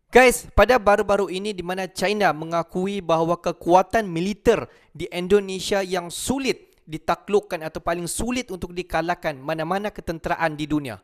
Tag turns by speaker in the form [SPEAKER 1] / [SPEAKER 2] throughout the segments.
[SPEAKER 1] Guys, pada baru-baru ini di mana China mengakui bahawa kekuatan militer di Indonesia yang sulit ditaklukkan atau paling sulit untuk dikalahkan mana-mana ketenteraan di dunia.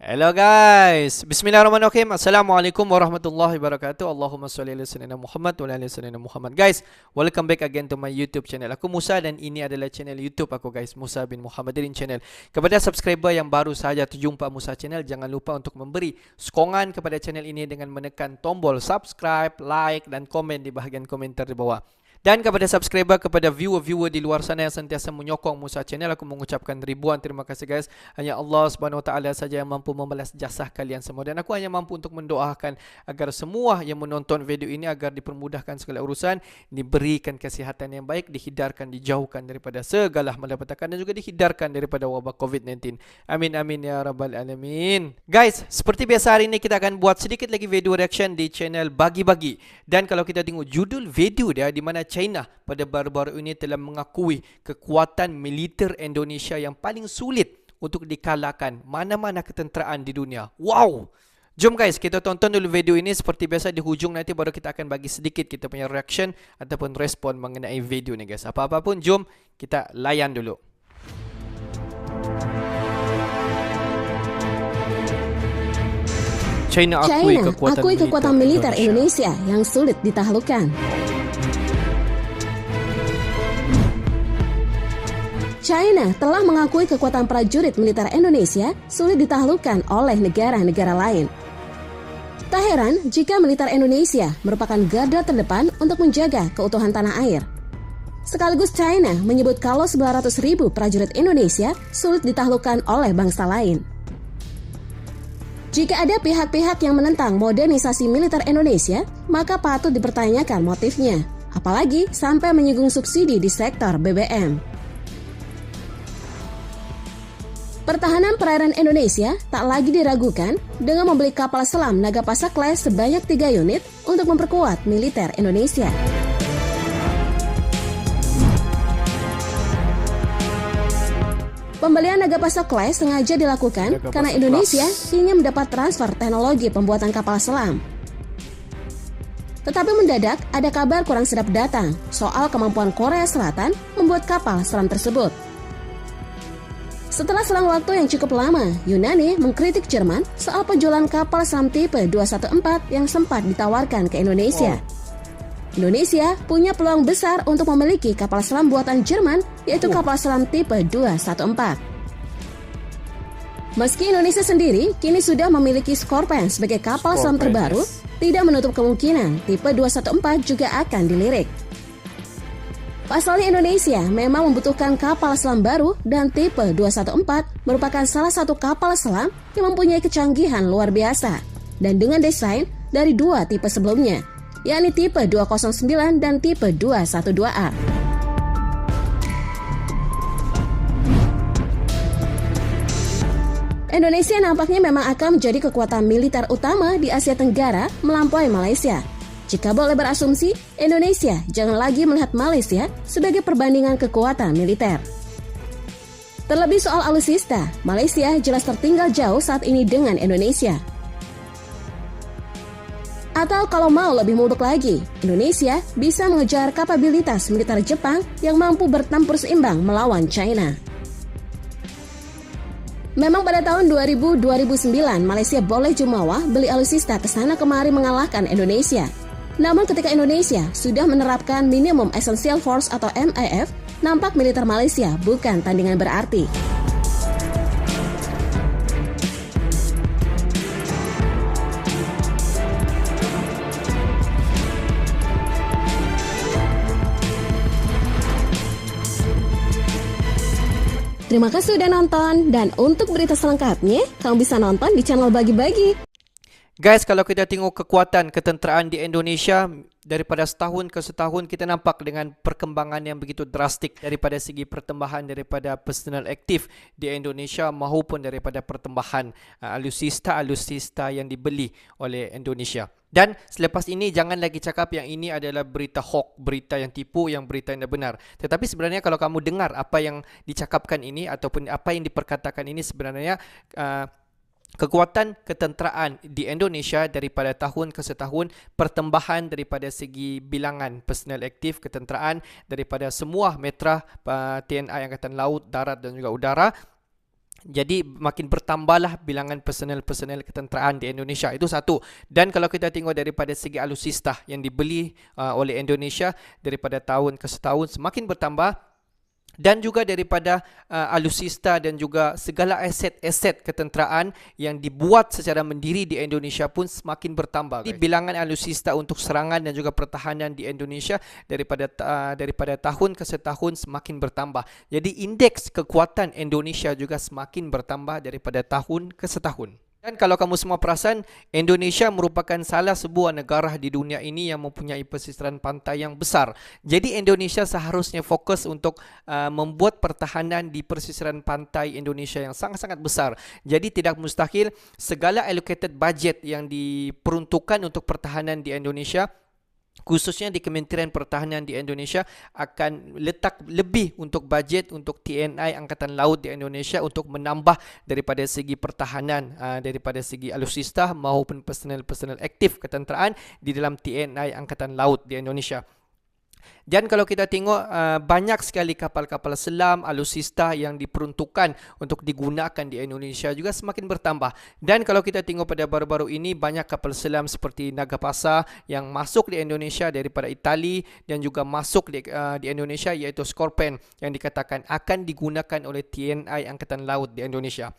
[SPEAKER 1] Hello guys, bismillahirrahmanirrahim. Assalamualaikum warahmatullahi wabarakatuh. Allahumma salli ala sayyidina Muhammad wa ala sayyidina Muhammad. Guys, welcome back again to my YouTube channel. Aku Musa dan ini adalah channel YouTube aku guys, Musa bin Muhammadin channel. Kepada subscriber yang baru sahaja terjumpa Musa channel, jangan lupa untuk memberi sokongan kepada channel ini dengan menekan tombol subscribe, like dan komen di bahagian komentar di bawah. Dan kepada subscriber, kepada viewer-viewer di luar sana yang sentiasa menyokong Musa channel, aku mengucapkan ribuan terima kasih guys. Hanya Allah Subhanahu Wa Taala saja yang mampu membalas jasa kalian semua. Dan aku hanya mampu untuk mendoakan agar semua yang menonton video ini agar dipermudahkan segala urusan, diberikan kesihatan yang baik, dihindarkan, dijauhkan daripada segala malapetaka dan juga dihindarkan daripada wabak COVID-19. Amin amin ya rabbal alamin. Guys, seperti biasa hari ini kita akan buat sedikit lagi video reaction di channel Bagi-Bagi. Dan kalau kita tengok judul video dia, di mana China pada baru-baru ini telah mengakui kekuatan militer Indonesia yang paling sulit untuk dikalahkan mana-mana ketenteraan di dunia. Wow! Jom guys, kita tonton dulu video ini. Seperti biasa di hujung nanti baru kita akan bagi sedikit kita punya reaction ataupun respon mengenai video ni guys. Apa-apa pun jom kita layan dulu. China akui kekuatan militer Indonesia
[SPEAKER 2] yang sulit ditaklukkan. China telah mengakui kekuatan prajurit militer Indonesia sulit ditaklukkan oleh negara-negara lain. Tak heran jika militer Indonesia merupakan garda terdepan untuk menjaga keutuhan tanah air. Sekaligus China menyebut kalau 900.000 prajurit Indonesia sulit ditaklukkan oleh bangsa lain. Jika ada pihak-pihak yang menentang modernisasi militer Indonesia, maka patut dipertanyakan motifnya, apalagi sampai menyinggung subsidi di sektor BBM. Pertahanan perairan Indonesia tak lagi diragukan dengan membeli kapal selam Nagapasa Class sebanyak 3 unit untuk memperkuat militer Indonesia. Pembelian Nagapasa Class sengaja dilakukan karena Indonesia ingin mendapat transfer teknologi pembuatan kapal selam. Tetapi mendadak ada kabar kurang sedap datang soal kemampuan Korea Selatan membuat kapal selam tersebut. Setelah selang waktu yang cukup lama, Yunani mengkritik Jerman soal penjualan kapal selam tipe 214 yang sempat ditawarkan ke Indonesia. Indonesia punya peluang besar untuk memiliki kapal selam buatan Jerman, yaitu kapal selam tipe 214. Meski Indonesia sendiri kini sudah memiliki Scorpène sebagai kapal selam terbaru, tidak menutup kemungkinan tipe 214 juga akan dilirik. Pasalnya Indonesia memang membutuhkan kapal selam baru dan tipe 214 merupakan salah satu kapal selam yang mempunyai kecanggihan luar biasa dan dengan desain dari 2 tipe sebelumnya, yakni tipe 209 dan tipe 212A. Indonesia nampaknya memang akan menjadi kekuatan militer utama di Asia Tenggara melampaui Malaysia. Jika boleh berasumsi, Indonesia jangan lagi melihat Malaysia sebagai perbandingan kekuatan militer. Terlebih soal alutsista, Malaysia jelas tertinggal jauh saat ini dengan Indonesia. Atau kalau mau lebih muluk lagi, Indonesia bisa mengejar kapabilitas militer Jepang yang mampu bertempur seimbang melawan China. Memang pada tahun 2000-2009 Malaysia boleh jumawa beli alutsista kesana kemari mengalahkan Indonesia. Namun ketika Indonesia sudah menerapkan Minimum Essential Force atau MAF, nampak militer Malaysia bukan tandingan berarti. Terima kasih sudah nonton, dan untuk berita selengkapnya, kamu bisa nonton di channel Bagi-Bagi.
[SPEAKER 1] Guys, kalau kita tengok kekuatan ketenteraan di Indonesia, daripada setahun ke setahun kita nampak dengan perkembangan yang begitu drastik daripada segi pertambahan daripada personal aktif di Indonesia maupun daripada pertambahan alutsista yang dibeli oleh Indonesia. Dan selepas ini jangan lagi cakap yang ini adalah berita hoax, berita yang tipu, yang berita yang benar. Tetapi sebenarnya kalau kamu dengar apa yang dicakapkan ini ataupun apa yang diperkatakan ini sebenarnya kekuatan ketenteraan di Indonesia daripada tahun ke setahun, pertambahan daripada segi bilangan personal aktif ketenteraan daripada semua mitra TNI Angkatan Laut, Darat dan juga Udara. Jadi makin bertambahlah bilangan personel ketenteraan di Indonesia. Itu satu. Dan kalau kita tengok daripada segi alutsista yang dibeli oleh Indonesia daripada tahun ke setahun semakin bertambah. Dan juga daripada alutsista dan juga segala aset-aset ketenteraan yang dibuat secara mandiri di Indonesia pun semakin bertambah. Jadi bilangan alutsista untuk serangan dan juga pertahanan di Indonesia daripada tahun ke setahun semakin bertambah. Jadi indeks kekuatan Indonesia juga semakin bertambah daripada tahun ke setahun. Dan kalau kamu semua perasan, Indonesia merupakan salah sebuah negara di dunia ini yang mempunyai pesisiran pantai yang besar. Jadi Indonesia seharusnya fokus untuk membuat pertahanan di pesisiran pantai Indonesia yang sangat-sangat besar. Jadi tidak mustahil segala allocated budget yang diperuntukkan untuk pertahanan di Indonesia, khususnya di Kementerian Pertahanan di Indonesia, akan letak lebih untuk bajet untuk TNI Angkatan Laut di Indonesia untuk menambah daripada segi pertahanan, daripada segi alutsista maupun personel aktif ketenteraan di dalam TNI Angkatan Laut di Indonesia. Dan kalau kita tengok banyak sekali kapal-kapal selam, alutsista yang diperuntukkan untuk digunakan di Indonesia juga semakin bertambah. Dan kalau kita tengok pada baru-baru ini banyak kapal selam seperti Nagapasa yang masuk di Indonesia daripada Itali dan juga masuk di Indonesia, iaitu Scorpion yang dikatakan akan digunakan oleh TNI Angkatan Laut di Indonesia.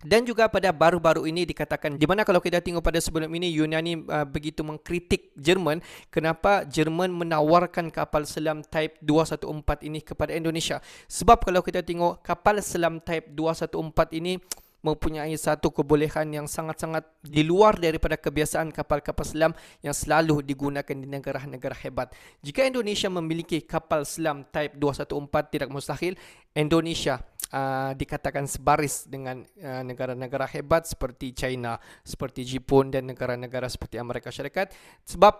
[SPEAKER 1] Dan juga pada baru-baru ini dikatakan, di mana kalau kita tengok pada sebelum ini Yunani begitu mengkritik Jerman, kenapa Jerman menawarkan kapal selam Type 214 ini kepada Indonesia. Sebab kalau kita tengok kapal selam Type 214 ini mempunyai satu kebolehan yang sangat-sangat di luar daripada kebiasaan kapal-kapal selam yang selalu digunakan di negara-negara hebat. Jika Indonesia memiliki kapal selam Type 214, tidak mustahil Indonesia dikatakan sebaris dengan negara-negara hebat seperti China, seperti Jepun dan negara-negara seperti Amerika Syarikat. Sebab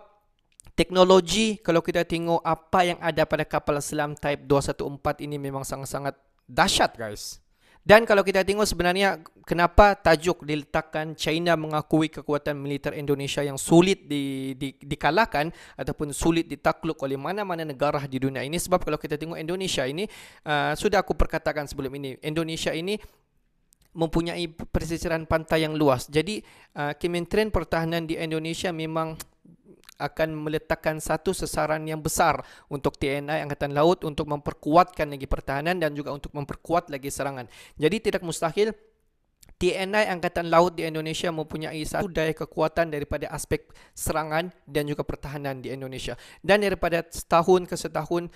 [SPEAKER 1] teknologi, kalau kita tengok apa yang ada pada kapal selam Type 214 ini memang sangat-sangat dahsyat, guys. Dan kalau kita tengok sebenarnya kenapa tajuk diletakkan China mengakui kekuatan militer Indonesia yang sulit dikalahkan ataupun sulit ditakluk oleh mana-mana negara di dunia ini. Sebab kalau kita tengok Indonesia ini, sudah aku perkatakan sebelum ini, Indonesia ini mempunyai pesisiran pantai yang luas. Jadi Kementerian Pertahanan di Indonesia memang akan meletakkan satu sasaran yang besar untuk TNI Angkatan Laut untuk memperkuatkan lagi pertahanan dan juga untuk memperkuat lagi serangan. Jadi tidak mustahil TNI Angkatan Laut di Indonesia mempunyai satu daya kekuatan daripada aspek serangan dan juga pertahanan di Indonesia. Dan daripada setahun ke setahun,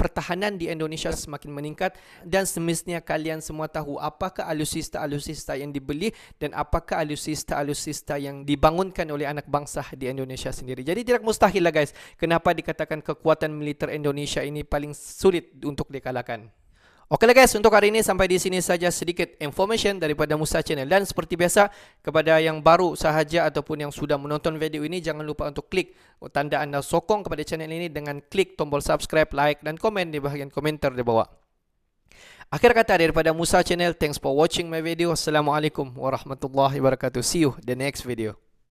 [SPEAKER 1] pertahanan di Indonesia semakin meningkat. Dan semestinya kalian semua tahu apakah alutsista yang dibeli dan apakah alutsista yang dibangunkan oleh anak bangsa di Indonesia sendiri. Jadi tidak mustahil lah, guys. Kenapa dikatakan kekuatan militer Indonesia ini paling sulit untuk dikalahkan. Okeylah guys, untuk hari ini sampai di sini saja sedikit information daripada Musa Channel. Dan seperti biasa, kepada yang baru sahaja ataupun yang sudah menonton video ini, jangan lupa untuk klik tanda anda sokong kepada channel ini dengan klik tombol subscribe, like dan komen di bahagian komentar di bawah. Akhir kata daripada Musa Channel, thanks for watching my video. Assalamualaikum warahmatullahi wabarakatuh. See you the next video.